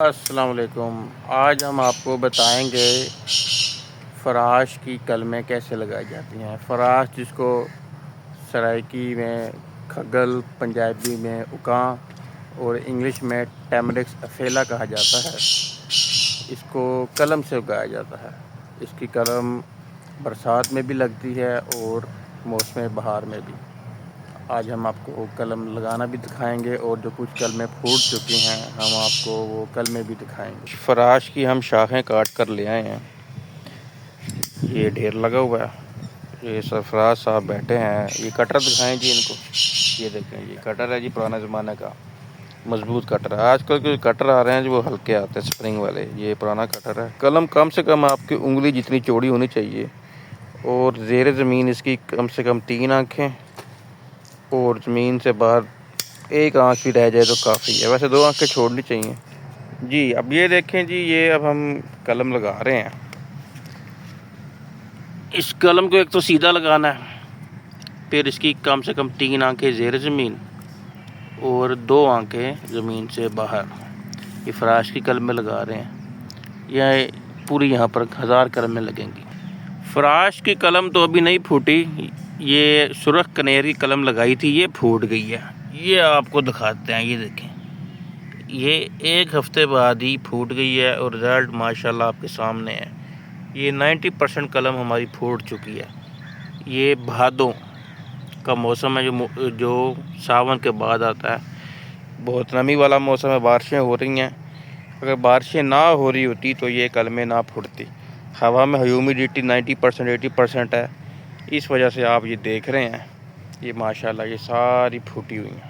السلام علیکم۔ آج ہم آپ کو بتائیں گے فراش کی کلمیں کیسے لگائی جاتی ہیں۔ فراش جس کو سرائکی میں کھگل، پنجابی میں اکاں اور انگلش میں ٹیمرکس افیلا کہا جاتا ہے، اس کو قلم سے اگایا جاتا ہے۔ اس کی قلم برسات میں بھی لگتی ہے اور موسم بہار میں بھی۔ آج ہم آپ کو قلم لگانا بھی دکھائیں گے اور جو کچھ قلمیں پھوٹ چکی ہیں ہم آپ کو وہ قلمیں بھی دکھائیں گے۔ فراش کی ہم شاخیں کاٹ کر لے آئے ہیں، یہ ڈھیر لگا ہوا ہے، یہ سرفراز صاحب بیٹھے ہیں۔ یہ کٹر دکھائیں جی ان کو، یہ دیکھیں یہ کٹر ہے جی، پرانے زمانے کا مضبوط کٹر ہے۔ آج کل کے کٹر آ رہے ہیں جو وہ ہلکے آتے ہیں سپرنگ والے، یہ پرانا کٹر ہے۔ قلم کم سے کم آپ کی انگلی جتنی چوڑی ہونی چاہیے اور زیر زمین اس کی کم سے کم 3 آنکھیں اور زمین سے باہر 1 آنکھ بھی رہ جائے تو کافی ہے، ویسے 2 آنکھیں چھوڑنی چاہیے جی۔ اب یہ دیکھیں جی، یہ اب ہم قلم لگا رہے ہیں۔ اس قلم کو ایک تو سیدھا لگانا ہے، پھر اس کی کم سے کم 3 آنکھیں زیر زمین اور 2 آنکھیں زمین سے باہر۔ یہ فراش کی قلمیں لگا رہے ہیں، یہ پوری یہاں پر 1000 قلمیں لگیں گی۔ فراش کی قلم تو ابھی نہیں پھوٹی، یہ سرخ کنیری قلم لگائی تھی، یہ پھوٹ گئی ہے۔ یہ آپ کو دکھاتے ہیں، یہ دیکھیں، یہ 1 ہفتے بعد ہی پھوٹ گئی ہے اور رزلٹ ماشاءاللہ آپ کے سامنے ہے۔ یہ 90% قلم ہماری پھوٹ چکی ہے۔ یہ بھادوں کا موسم ہے جو ساون کے بعد آتا ہے، بہت نمی والا موسم ہے، بارشیں ہو رہی ہیں۔ اگر بارشیں نہ ہو رہی ہوتی تو یہ قلمیں نہ پھوٹتی۔ ہوا میں ہیومیڈیٹی 90% 80% ہے، اس وجہ سے آپ یہ دیکھ رہے ہیں، یہ ماشاءاللہ یہ ساری پھوٹی ہوئی ہیں۔